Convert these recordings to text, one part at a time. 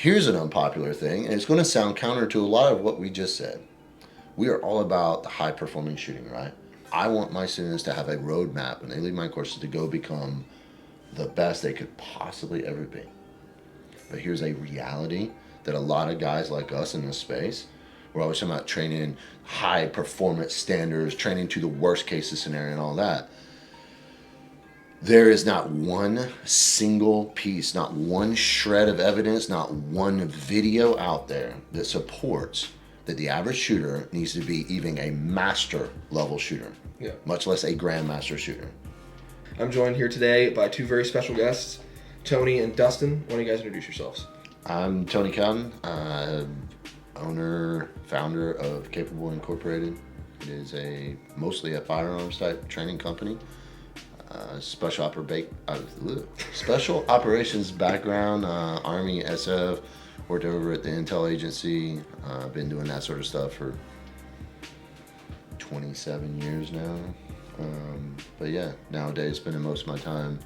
Here's an unpopular thing, and it's going to sound counter to a lot of what we just said. We are all about the high performing shooting, right? I want my students to have a roadmap when they leave my courses to go become the best they could possibly ever be. But here's a reality that a lot of guys like us in this space, we're always talking about training high performance standards, training to the worst case scenario and all that. There is not one single piece, not one shred of evidence, not one video out there that supports that the average shooter needs to be even a master level shooter, much less a grandmaster shooter. I'm joined here today by two very special guests, Tony and Dustin. Why don't you guys introduce yourselves? I'm Tony Cowden, owner, founder of Capable Incorporated. It is mostly a firearms type training company. Special operations background, Army, SF, worked over at the Intel Agency. Been doing that sort of stuff for 27 years now. But yeah, nowadays spending most of my time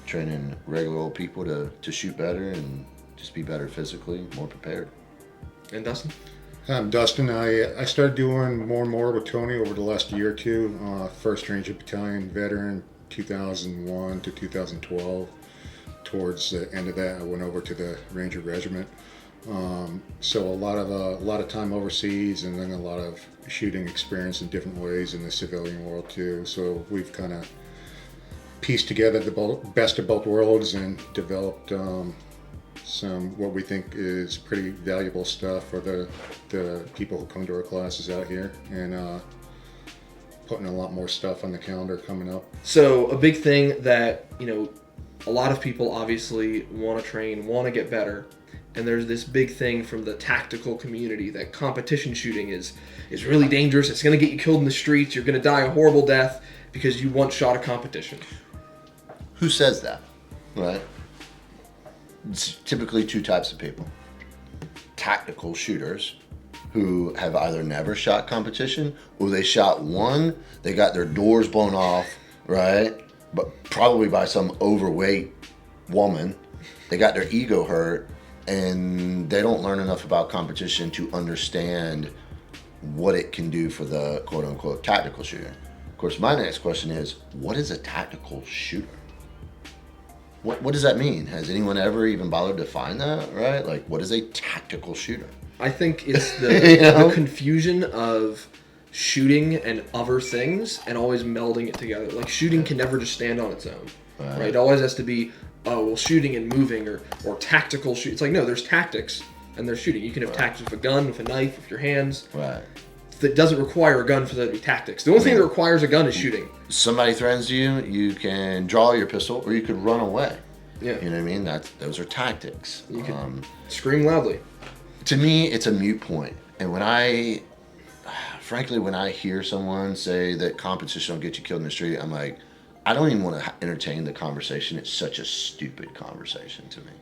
training regular old people to shoot better and just be better physically, more prepared. And Dustin? I'm Dustin. I started doing more and more with Tony over the last year or two. 1st Ranger Battalion veteran, 2001 to 2012. Towards the end of that, I went over to the Ranger Regiment. So a lot of time overseas, and then a lot of shooting experience in different ways in the civilian world too. So we've kind of pieced together the best of both worlds and developed some what we think is pretty valuable stuff for the people who come to our classes out here, and putting a lot more stuff on the calendar coming up. So a big thing that, a lot of people obviously want to train, want to get better. And there's this big thing from the tactical community that competition shooting is really dangerous. It's going to get you killed in the streets. You're going to die a horrible death because you once shot a competition. Who says that, right? It's typically two types of people. Tactical shooters who have either never shot competition or they shot one, they got their doors blown off, right? But probably by some overweight woman. They got their ego hurt, and they don't learn enough about competition to understand what it can do for the quote-unquote tactical shooter. Of course, my next question is, what is a tactical shooter? What does that mean? Has anyone ever even bothered to find that, right? Like, what is a tactical shooter? I think it's the confusion of shooting and other things and always melding it together. Like, shooting can never just stand on its own, right? It always has to be, shooting and moving or tactical shoot. It's like, no, there's tactics and there's shooting. You can have tactics with a gun, with a knife, with your hands. Right. That doesn't require a gun for that to be tactics. The only thing that requires a gun is shooting. Somebody threatens you, you can draw your pistol or you could run away. Yeah. You know what I mean? Those are tactics. You can scream loudly. To me, it's a moot point. And when I hear someone say that competition will get you killed in the street, I'm like, I don't even want to entertain the conversation. It's such a stupid conversation to me.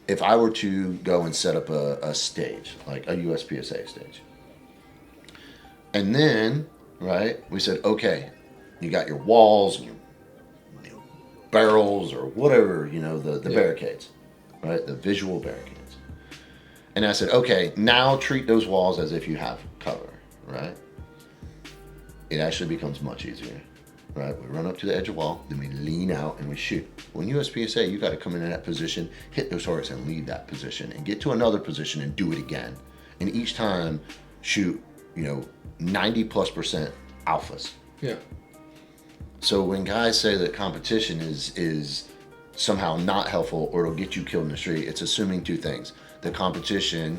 If I were to go and set up a stage, like a USPSA stage, and then, right, we said, okay, you got your walls and your barrels or whatever, the barricades, right, the visual barricades. And I said, okay, now treat those walls as if you have cover, right? It actually becomes much easier, right? We run up to the edge of the wall, then we lean out and we shoot. Well, in USPSA, you got to come in that position, hit those targets and leave that position and get to another position and do it again. And each time shoot, 90+% alphas. Yeah. So when guys say that competition is somehow not helpful or it'll get you killed in the street, it's assuming two things. The competition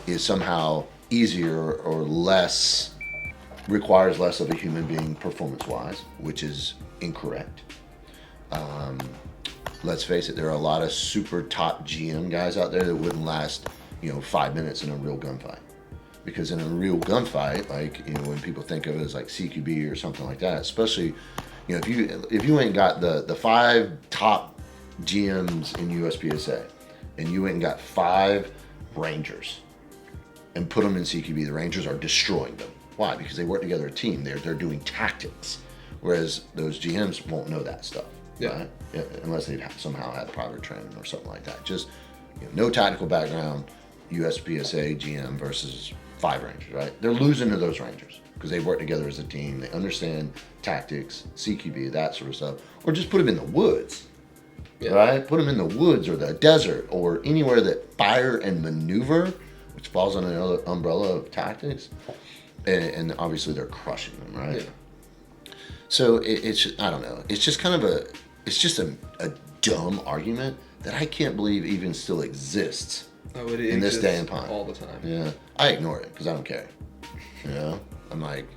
is somehow easier or requires less of a human being performance-wise, which is incorrect. Let's face it, there are a lot of super top GM guys out there that wouldn't last, 5 minutes in a real gunfight. Because in a real gunfight, like, when people think of it as like CQB or something like that, especially, if you ain't got the 5 top GMs in USPSA and you ain't got 5 Rangers and put them in CQB, the Rangers are destroying them. Why? Because they work together as a team. They're doing tactics, whereas those GMs won't know that stuff. right? Yeah, unless they somehow had private training or something like that. Just no tactical background, USPSA, GM versus 5 Rangers, right? They're losing to those Rangers because they work together as a team. They understand tactics, CQB, that sort of stuff. Or just put them in the woods, right? Put them in the woods or the desert or anywhere that fire and maneuver, which falls under another umbrella of tactics. And obviously they're crushing them, right? Yeah. So it's I don't know. It's just kind of a dumb argument that I can't believe even still exists in this day and time. All the time. Yeah, I ignore it because I don't care. I'm like.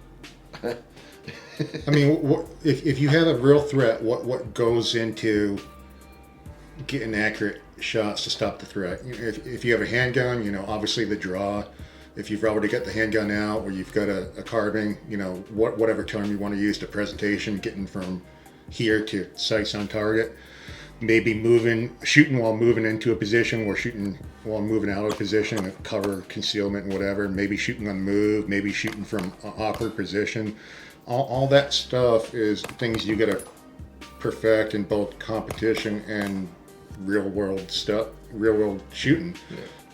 I mean, if you have a real threat, what goes into getting accurate shots to stop the threat? If you have a handgun, obviously the draw. If you've already got the handgun out, or you've got a carbine, whatever term you want to use, the presentation, getting from here to sights on target. Maybe shooting while moving into a position, or shooting while moving out of a position, cover, concealment, and whatever. Maybe shooting on the move, maybe shooting from an awkward position. All that stuff is things you got to perfect in both competition and real world stuff, real world shooting,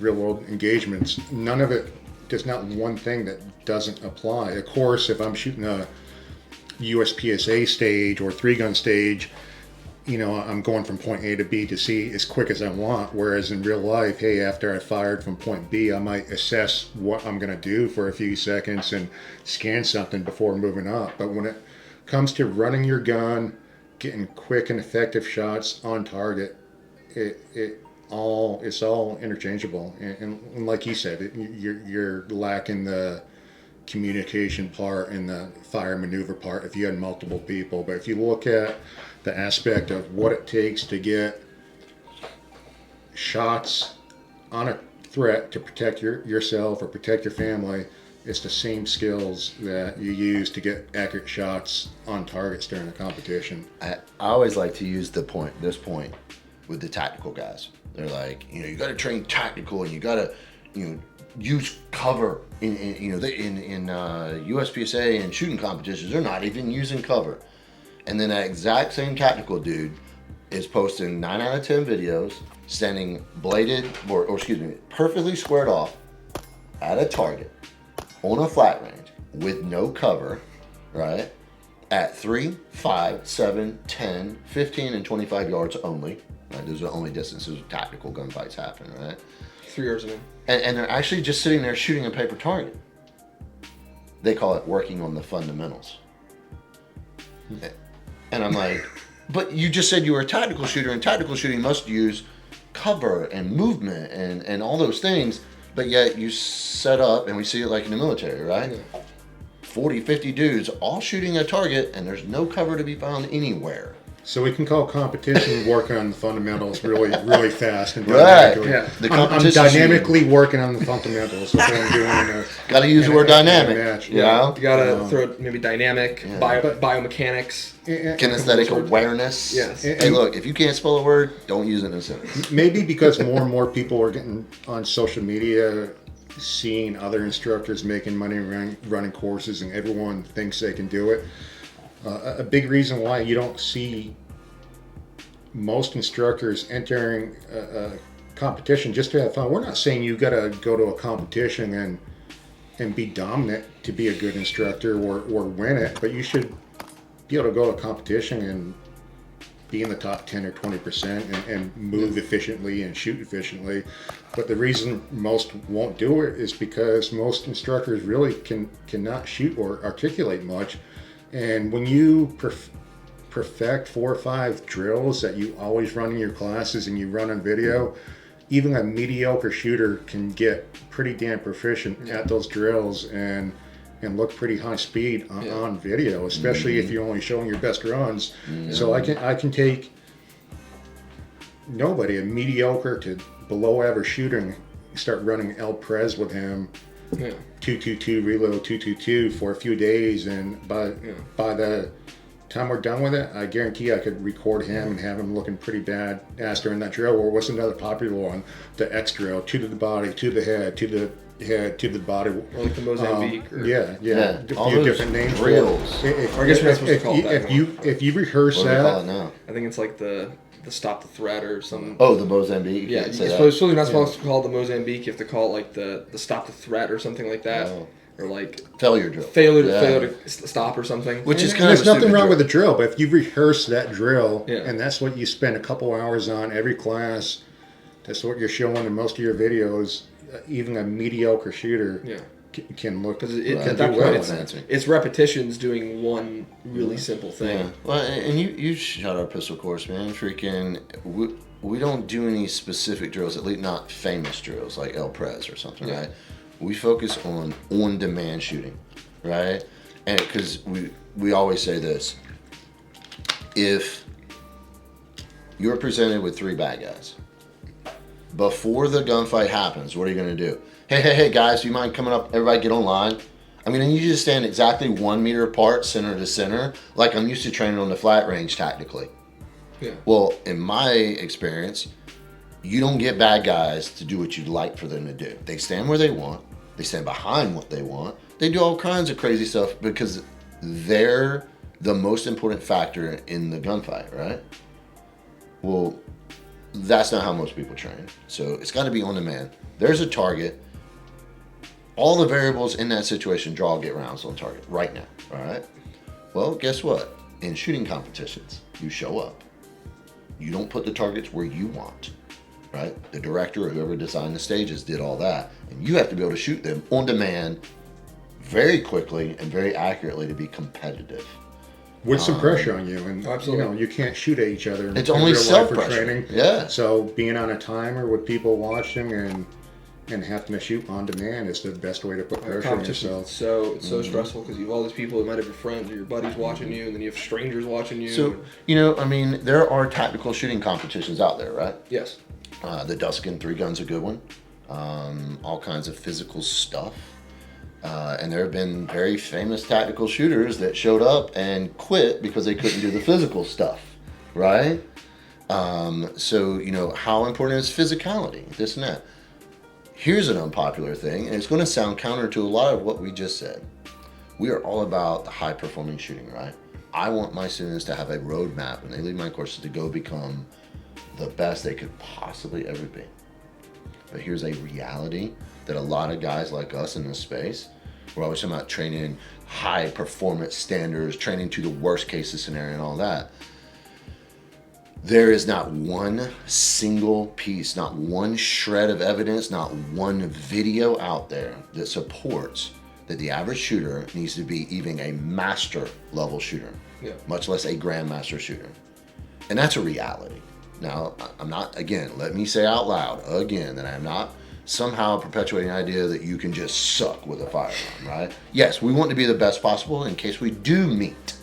real world engagements. None of it, there's not one thing that doesn't apply. Of course, if I'm shooting a USPSA stage or 3-gun stage, I'm going from point A to B to C as quick as I want. Whereas in real life, hey, after I fired from point B, I might assess what I'm going to do for a few seconds and scan something before moving up. But when it comes to running your gun, getting quick and effective shots on target, it's all interchangeable. And like you said, you're lacking the communication part and the fire maneuver part if you had multiple people. But if you look at the aspect of what it takes to get shots on a threat to protect yourself or protect your family, it's the same skills that you use to get accurate shots on targets during a competition. I always like to use this point with the tactical guys. They're like, you got to train tactical, and you got to, use cover. In USPSA and shooting competitions, they're not even using cover. And then that exact same tactical dude is posting 9 out of 10 videos standing perfectly squared off at a target on a flat range with no cover, right? At 3, 5, 7, 10, 15, and 25 yards only. Right? Those are the only distances tactical gunfights happen, right? 3 yards in. And they're actually just sitting there shooting a paper target. They call it working on the fundamentals. And I'm like, but you just said you were a tactical shooter, and tactical shooting must use cover and movement and all those things, but yet you set up, and we see it like in the military, right? Yeah. 40, 50 dudes all shooting a target, and there's no cover to be found anywhere. So we can call competition working on the fundamentals really, really fast and right. Yeah. I'm dynamically working on the fundamentals. That's what I'm doing. Got to use the word dynamic. You got to throw maybe dynamic, biomechanics, kinesthetic awareness. Yes. Hey, look, if you can't spell a word, don't use it in a sentence. Maybe because more and more people are getting on social media, seeing other instructors making money running courses, and everyone thinks they can do it. A big reason why you don't see most instructors entering a competition just to have fun. We're not saying you got to go to a competition and be dominant to be a good instructor or win it, but you should be able to go to a competition and be in the top 10 or 20% and move efficiently and shoot efficiently. But the reason most won't do it is because most instructors really cannot shoot or articulate much. And when you perfect 4 or 5 drills that you always run in your classes and you run on video, even a mediocre shooter can get pretty damn proficient at those drills and look pretty high speed on video, especially if you're only showing your best runs. So I can take a mediocre to below average shooter, and start running El Prez with him. 222 reload 222 for a few days, and by the time we're done with it, I guarantee I could record him and have him looking pretty bad ass during that drill. Or what's another popular one? The X drill, to the body, to the head, to the head, to the body. Or like the Mozambique. Yeah. All A few those different names. drills. If, Or I guess we're not supposed to call it that if you rehearse What do we call it that, now? I think it's like the stop the threat or something. Oh, the Mozambique. Yeah, You you're say that. supposed not supposed to call it the Mozambique. You have to call it like the stop the threat or something like that, Oh. or like Failure drill. failure Yeah. to stop or something. Which is and kind of there's a nothing stupid wrong drill. with the drill, but if you rehearse that drill, Yeah. and that's what you spend a couple hours on every class, that's what you're showing in most of your videos. Even a mediocre shooter Yeah, can look. because Right. at that Do well point with answering. it's repetitions doing one really simple thing. Yeah. Well, and you shot our pistol course, man. Freaking, we don't do any specific drills, at least not famous drills like El Prez or something, Yeah. right? We focus on demand shooting, right? And because we always say this: if you're presented with 3 bad guys before the gunfight happens, what are you going to do? Hey, guys, do you mind coming up? Everybody get online. I mean, I need you to stand exactly 1 meter apart, center to center, like I'm used to training on the flat range tactically. Yeah. Well, in my experience, you don't get bad guys to do what you'd like for them to do. They stand where they want. They stand behind what they want. They do all kinds of crazy stuff because they're the most important factor in the gunfight, right? Well, that's not how most people train. So it's got to be on demand. There's a target. All the variables in that situation draw get rounds on target right now, all right? Well, guess what? In shooting competitions, you show up. You don't put the targets where you want, right? The director or whoever designed the stages did all that. And you have to be able to shoot them on demand very quickly and very accurately to be competitive. With some pressure on you, and Absolutely. you can't shoot at each other. It's in only real life for self-pressure. training. Yeah. So being on a timer with people watching and having to shoot on demand is the best way to put pressure on Competition. yourself. So it's so stressful because you have all these people that might have your friends or your buddies watching you, and then you have strangers watching you. So, I mean, there are tactical shooting competitions out there, right? Yes. The Dustin 3 gun's a good one. All kinds of physical stuff. And there have been very famous tactical shooters that showed up and quit because they couldn't do the physical stuff, right? So, how important is physicality, this and that? Here's an unpopular thing, and it's going to sound counter to a lot of what we just said. We are all about the high-performing shooting, right? I want my students to have a roadmap when they leave my courses to go become the best they could possibly ever be. But here's a reality that a lot of guys like us in this space, we're always talking about training high performance standards, training to the worst case scenario and all that. There is not one single piece, not one shred of evidence, not one video out there that supports that the average shooter needs to be even a master level shooter, much less a grandmaster shooter. And that's a reality. Now, I'm not, again, let me say out loud again that I'm not somehow perpetuating the idea that you can just suck with a firearm, right? Yes, we want to be the best possible in case we do meet,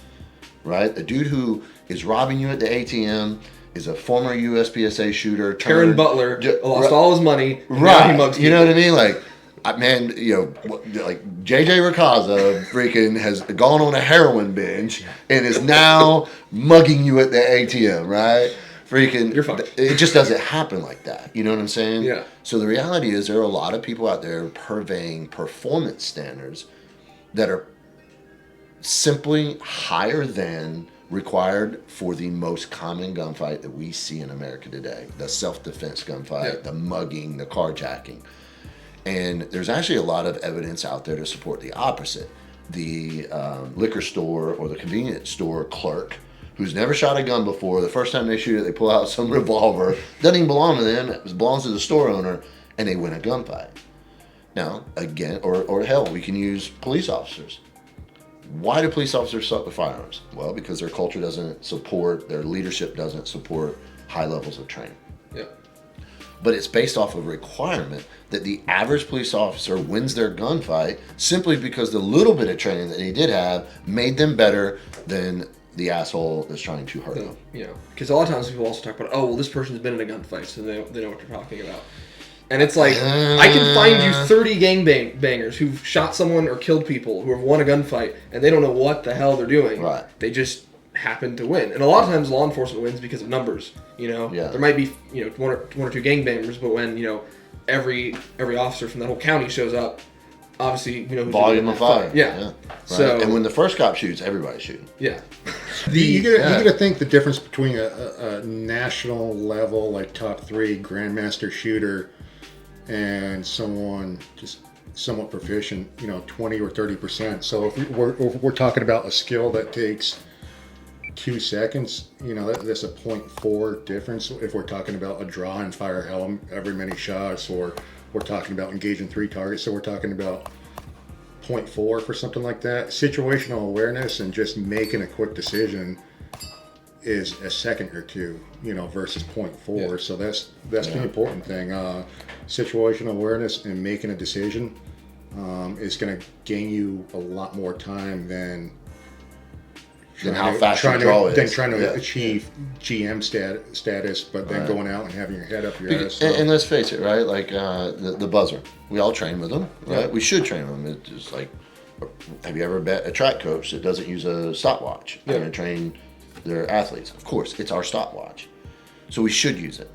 right? The dude who is robbing you at the ATM is a former USPSA shooter. Karen Butler lost all his money. Now he mugs You know what I mean? Like, man, like JJ Racaza freaking has gone on a heroin binge and is now mugging you at the ATM, right? Freaking, You're fucked. It just doesn't happen like that. You know what I'm saying? Yeah. So the reality is there are a lot of people out there purveying performance standards that are simply higher than required for the most common gunfight that we see in America today. The self-defense gunfight, the mugging, the carjacking. And there's actually a lot of evidence out there to support the opposite. The liquor store or the convenience store clerk who's never shot a gun before, the first time they shoot it, they pull out some revolver, doesn't even belong to them, it belongs to the store owner, and they win a gunfight. Now, again, or hell, we can use police officers. Why do police officers suck with firearms? Well, because their culture doesn't support, their leadership doesn't support high levels of training. Yeah. But it's based off of a requirement that the average police officer wins their gunfight simply because the little bit of training that they did have made them better than the asshole that's trying to hurt them. You know, because a lot of times people also talk about, oh, well, this person's been in a gunfight, so they know what they're talking about. And it's like, I can find you 30 gangbangers who've shot someone or killed people who have won a gunfight, and they don't know what the hell they're doing. Right. They just happen to win. And a lot of times law enforcement wins because of numbers. There might be one or two gangbangers, but when every officer from that whole county shows up, obviously who's volume of fire. Yeah. Right? So and when the first cop shoots, everybody's shooting. Yeah. You got to think the difference between a national level, like top 3 grandmaster shooter, and someone just somewhat proficient, 20 or 30%. So if we're talking about a skill that takes 2 seconds, that's a 0.4 difference. If we're talking about a draw and fire every many shots, or we're talking about engaging 3 targets, so we're talking about 0.4 for something like that. Situational awareness and just making a quick decision is a second or two, versus 0.4. Yeah. So that's the important thing. Situational awareness and making a decision is going to gain you a lot more time than how fast your draw is. Than trying to achieve GM status, but then going out and having your head up your ass. So. And let's face it, right? Like the buzzer. We all train with them, right? Yeah. We should train them. It's just like, have you ever bet a track coach that doesn't use a stopwatch? They're going to train their athletes. Of course, it's our stopwatch. So we should use it.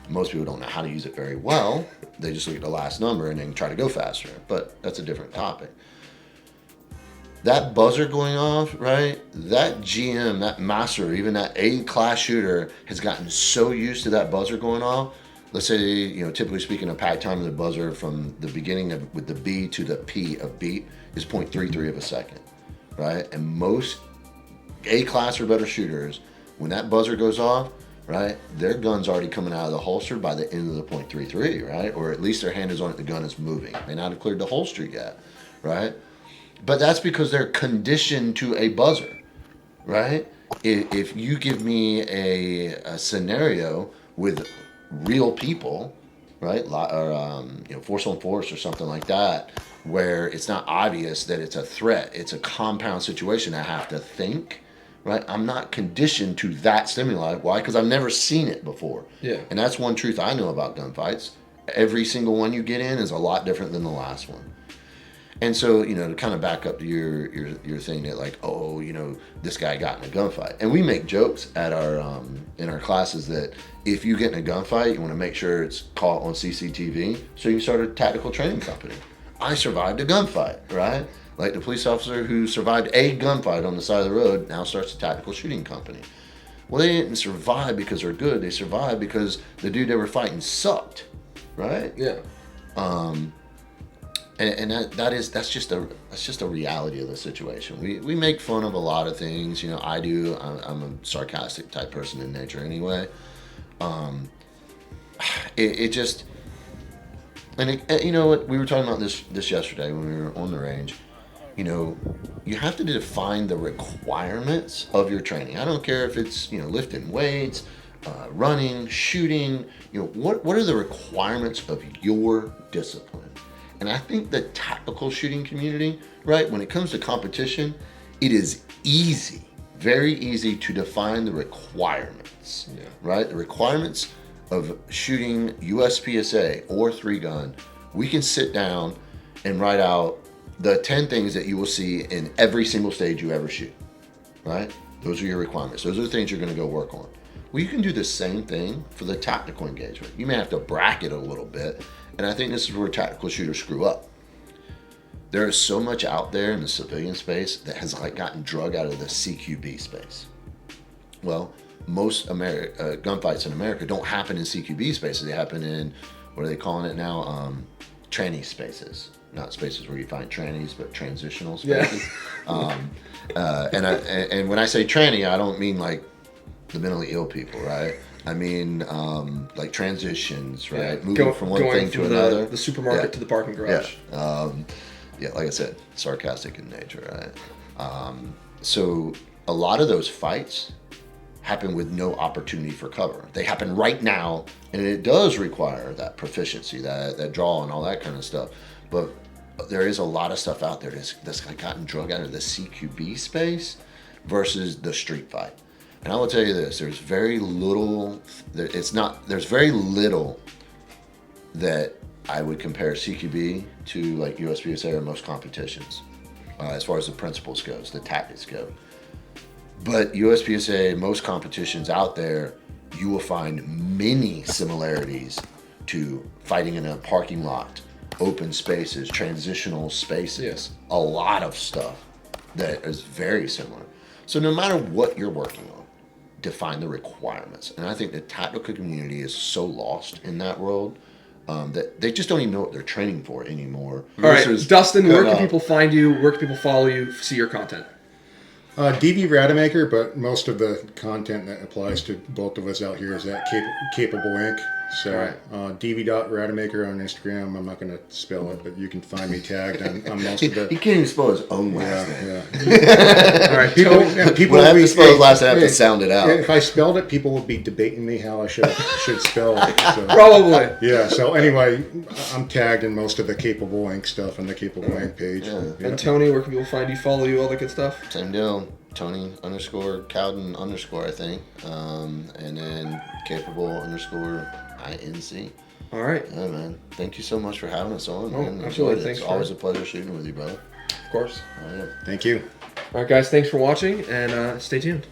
Most people don't know how to use it very well. They just look at the last number and then try to go faster. But that's a different topic. That buzzer going off, right? That GM, that master, even that A-class shooter has gotten so used to that buzzer going off. Let's say, typically speaking, a pack time of the buzzer from the beginning with the B to the P of beat is 0.33 of a second, right? And most A-class or better shooters, when that buzzer goes off, right, their gun's already coming out of the holster by the end of the 0.33, right? Or at least their hand is on it, the gun is moving. May not have cleared the holster yet, right? But that's because they're conditioned to a buzzer, right? If you give me a scenario with real people, right, or force on force or something like that, where it's not obvious that it's a threat, it's a compound situation, I have to think, right? I'm not conditioned to that stimuli. Why? Because I've never seen it before. Yeah. And that's one truth I know about gunfights. Every single one you get in is a lot different than the last one. And so, to kind of back up to your thing that like, this guy got in a gunfight. And we make jokes at our in our classes that if you get in a gunfight, you want to make sure it's caught on CCTV. So you start a tactical training company. I survived a gunfight, right? Like the police officer who survived a gunfight on the side of the road now starts a tactical shooting company. Well, they didn't survive because they're good. They survived because the dude they were fighting sucked, right? Yeah. And that's just a reality of the situation. We make fun of a lot of things. I do. I'm a sarcastic type person in nature anyway. It just, and you know what, we were talking about this yesterday when we were on the range. You have to define the requirements of your training. I don't care if it's lifting weights, running, shooting. What are the requirements of your discipline? And I think the tactical shooting community, right, when it comes to competition, it is easy, very easy to define the requirements, right? The requirements of shooting USPSA or 3-gun. We can sit down and write out the 10 things that you will see in every single stage you ever shoot, right? Those are your requirements. Those are the things you're going to go work on. Well, you can do the same thing for the tactical engagement. You may have to bracket a little bit. And I think this is where tactical shooters screw up. There is so much out there in the civilian space that has gotten drug out of the CQB space. Well, most gunfights in America don't happen in CQB spaces. They happen in, what are they calling it now? Tranny spaces. Not spaces where you find trannies, but transitional spaces. Yeah. And when I say tranny, I don't mean like the mentally ill people, right? I mean, like transitions, right? Yeah. Moving from one thing to another. The supermarket to the parking garage. Yeah. Like I said, sarcastic in nature, right? So a lot of those fights happen with no opportunity for cover. They happen right now, and it does require that proficiency, that draw and all that kind of stuff. But there is a lot of stuff out there that's gotten drug out of the CQB space versus the street fight. And I will tell you this: there's very little. There's very little that I would compare CQB to like USPSA or most competitions, as far as the principles goes, the tactics go. But USPSA, most competitions out there, you will find many similarities to fighting in a parking lot, open spaces, transitional spaces. Yes. A lot of stuff that is very similar. So no matter what you're working on, define the requirements. And I think the tactical community is so lost in that world that they just don't even know what they're training for anymore. All right, Dustin, where can people find you? Where can people follow you, see your content? DB Rademacher, but most of the content that applies to both of us out here is at Capable Inc. So DB.Rademacher on Instagram. I'm not going to spell it, but you can find me tagged on most of the. He can't even spell his own last name. Yeah. All right, people when I have to spell his last name, I have to sound it out. If I spelled it, people would be debating me how I should spell it. So. Probably. Yeah. So anyway, I'm tagged in most of the Capable Inc. stuff on the Capable Inc. page. Yeah. And Tony, where can people find you, follow you, all that good stuff? Same deal. Tony_Cowden_ I think. And then Capable_INC. All right. Yeah, man. Thank you so much for having us on, man. Absolutely. Thanks. It's always a pleasure shooting with you, brother. Of course. Oh, yeah. Thank you. All right, guys. Thanks for watching, and stay tuned.